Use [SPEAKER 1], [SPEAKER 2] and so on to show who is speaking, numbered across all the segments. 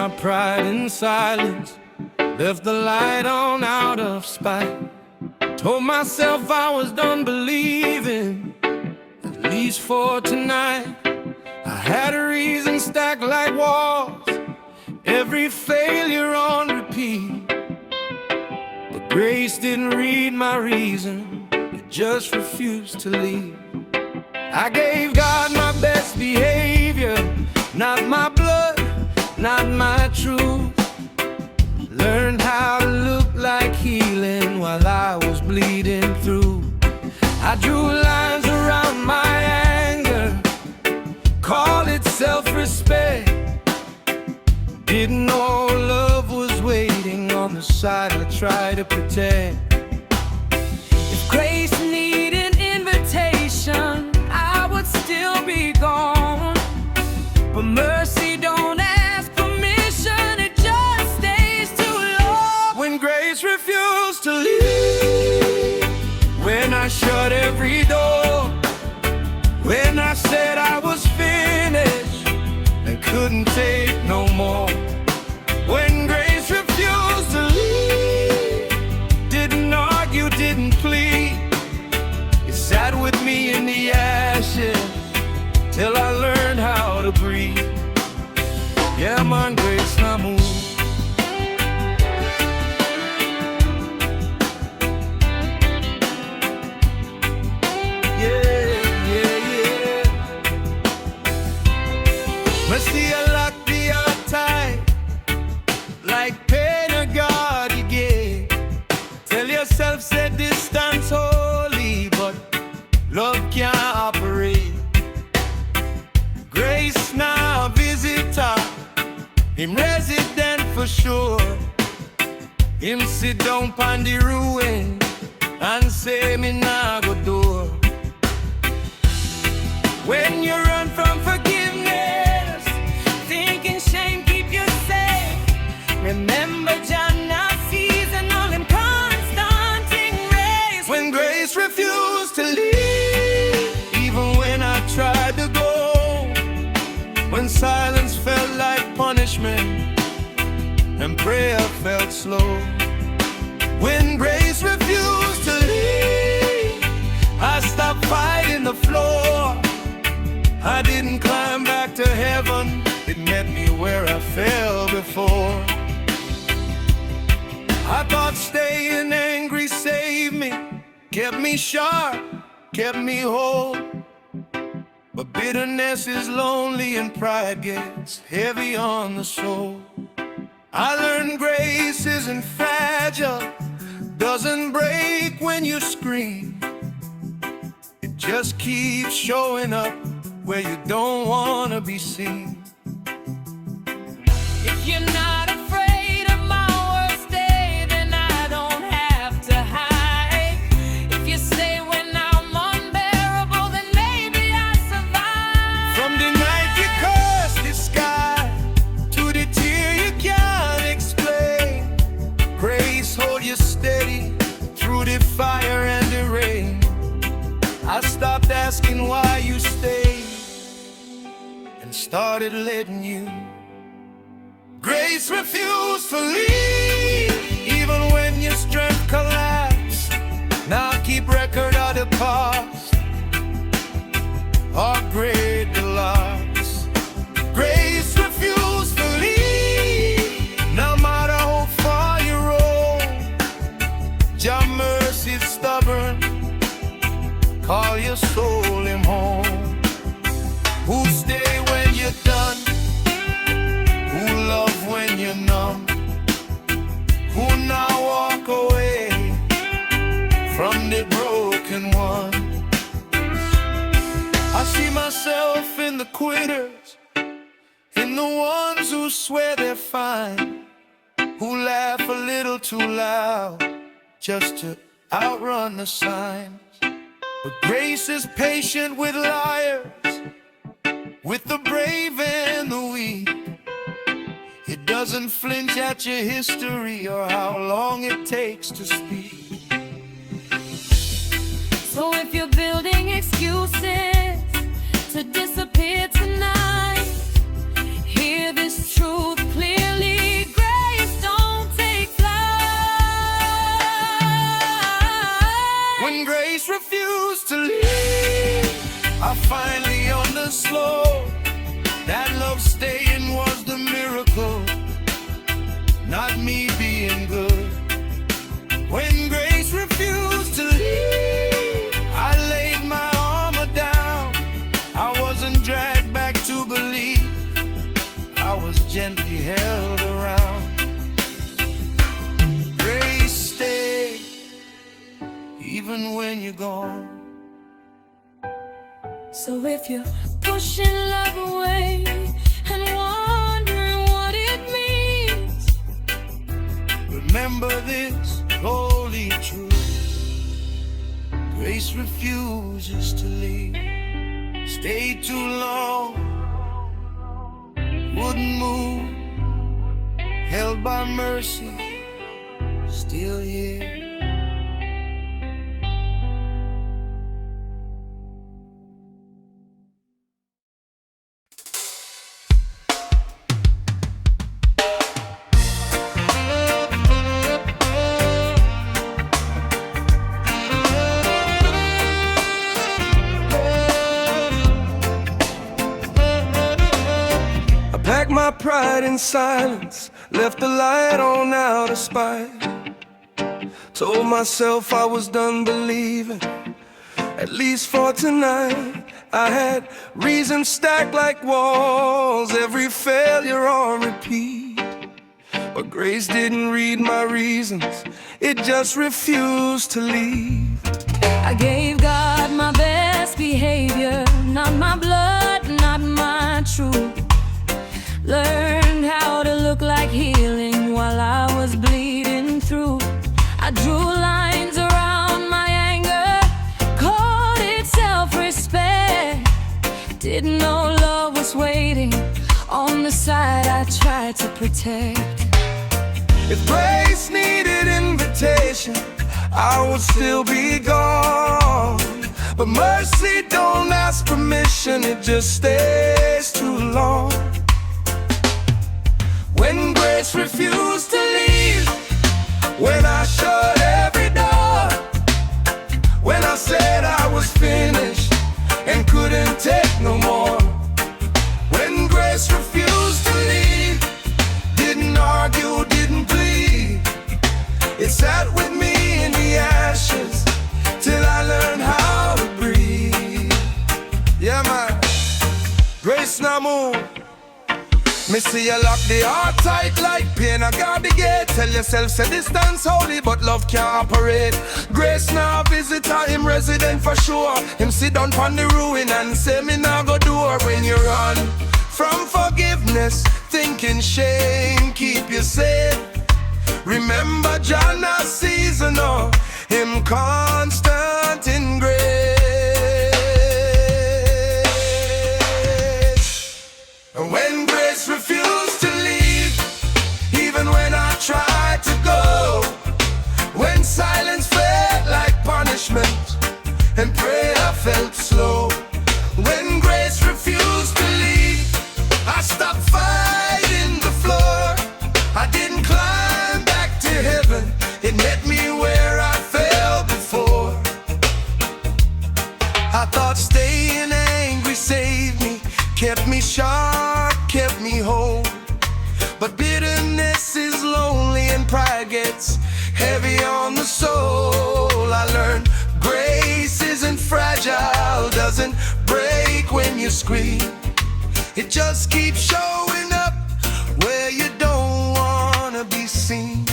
[SPEAKER 1] my pride in silence, left the light on out of spite. Told myself I was done believing, at least for tonight. I had a reason stacked like walls, every failure on repeat. But grace didn't read my reason, it just refused to leave. I gave God my best behavior, not my blood, not my truth. Learned how to look like healing while I was bleeding through. I drew lines around my anger, called it self-respect. Didn't know love was waiting on the side I tried to protect. If grace needed invitation, I would still be gone. But mercy don't ask permission, it just stays too long. When grace refused to leave, when I shut every door, when I said I was finished and couldn't take no more. When grace refused to leave, didn't argue, didn't plead, it sat with me in the ashes till I learned how to breathe. Yeah, man, grace now move. Mercy, I locked the heart tight, like pain or God you gave. Tell yourself, set distance holy, but love can't operate. Grace now visitor, him resident for sure. Him sit down pon the ruin and say me nah go door. When you run from forgiveness, thinking shame keep you safe, remember Jah now sees and all him constant in grace. When grace refused to leave, even when I tried to go, when silence felt like punishment and prayer felt slow. When grace refused to leave, I stopped fighting the floor. I didn't climb back to heaven, it met me where I fell before. I thought staying angry saved me, kept me sharp, kept me whole. But bitterness is lonely and pride gets heavy on the soul. I learned grace isn't fragile, doesn't break when you scream. It just keeps showing up where you don't want to be seen. If you're not afraid of my worst day, then I don't have to hide. If you stay when I'm unbearable, then maybe I survive. From the night you cursed the sky to the tear you can't explain, grace hold you steady through the fire and the rain. I stopped asking why you stayed and started letting you. Grace refused to leave, even when your strength collapsed. Now keep record of the past, or great the loss. Grace refused to leave, no matter how far you roll. Jah mercy's stubborn, call your soul him home. Who stay when you're done? Who love when you're numb? Who now walk away from the broken one? I see myself in the quitters, in the ones who swear they're fine, who laugh a little too loud just to outrun the signs. But grace is patient with liars, with the brave and the weak. It doesn't flinch at your history or how long it takes to speak.
[SPEAKER 2] So if you're building excuses to disappear tonight, hear this truth clearly.
[SPEAKER 1] was gently held around. Grace stay even when you're gone.
[SPEAKER 2] So if you're pushing love away and wondering what it means,
[SPEAKER 1] remember this holy truth: grace refuses to leave. Stay too long, wouldn't move, held by mercy, still here.
[SPEAKER 3] Packed my pride in silence, left the light on out of spite. Told myself I was done believing, at least for tonight. I had reasons stacked like walls, every failure on repeat. But grace didn't read my reasons, it just refused to leave.
[SPEAKER 2] I gave God my best behavior, not my blood, not my truth. Learned how to look like healing while I was bleeding through. I drew lines around my anger, called it self-respect. Didn't know love was waiting on the side I tried to protect.
[SPEAKER 3] If grace needed invitation, I would still be gone. But mercy don't ask permission, it just stays too long. When grace refused to leave, when I shut every door, when I said I was finished and couldn't take no more. When grace refused to leave, didn't argue, didn't plead, it sat with me in the ashes till I learned how to breathe. Yeah, man, grace now move. Me see you lock the heart tight like pain. I got the gate. Tell yourself, say distance holy, but love can't operate. Grace now visitor, him resident for sure. Him sit down on the ruin and say me now go do her. When you run from forgiveness, thinking shame keep you safe, remember John a seasonal, him constant in grace. And when grace refused to leave, even when I tried to go, when silence felt like punishment and prayer felt slow, when grace refused to leave, I stopped fighting the floor. I didn't climb back to heaven, it met me where I fell before. I thought staying angry saved me, kept me sharp, kept me whole. But bitterness is lonely and pride gets heavy on the soul. I learned grace isn't fragile, doesn't break when you scream. It just keeps showing up where you don't wanna be seen.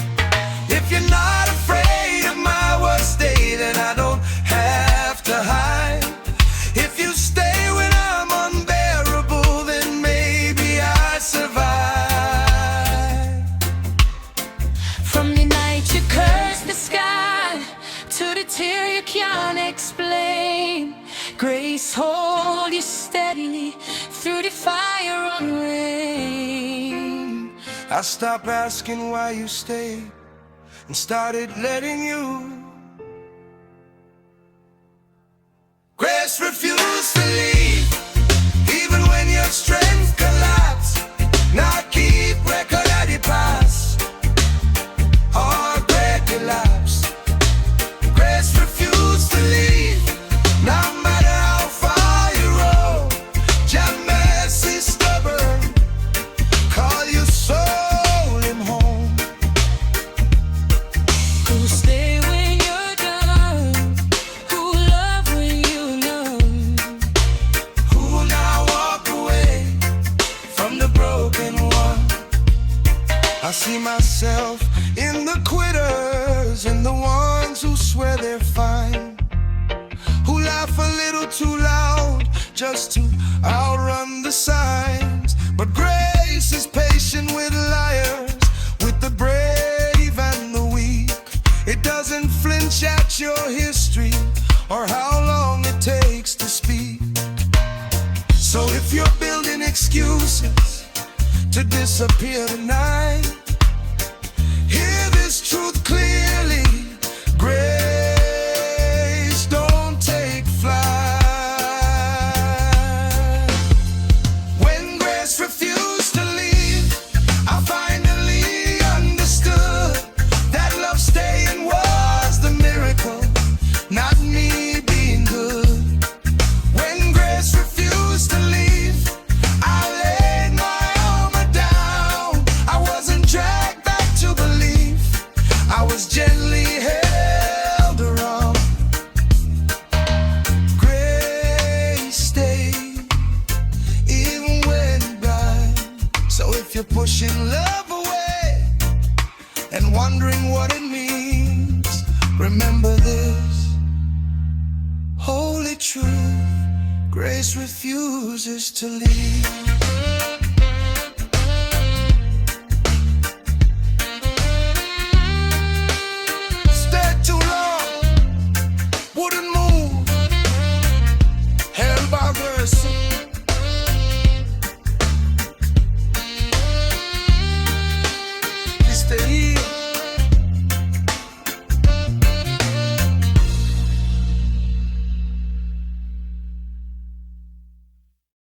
[SPEAKER 3] If you're not afraid of my worst day, then I don't have to hide. If you stay when I'm unbearable, then maybe I survive.
[SPEAKER 2] From the night you cursed the sky to the tear you can't explain, grace hold you steadily through the fire and rain.
[SPEAKER 3] I stopped asking why you stayed and started letting you. Grace refused to leave, even when your strength collapsed. Not keep record of the past or great collapse. Grace refused to leave, no matter how far you roll. Your mercy stubborn, call your soul him home.
[SPEAKER 2] Who'll stay when
[SPEAKER 3] I see myself in the quitters, in the ones who swear they're fine, who laugh a little too loud just to outrun the signs. But grace is patient with liars, with the brave and the weak. It doesn't flinch at your history or how long it takes to speak. So if you're building excuses to disappear tonight, hear this truth clearly: grace don't take flight. When grace refused to leave, I finally understood that love staying was the miracle, not me being good. When grace refused to leave, I laid my armor down. I wasn't dragged back to belief, I was gently held around. Grace stayed even when it died. So if you're pushing love away and wondering what it means, remember this holy truth: grace refuses to leave.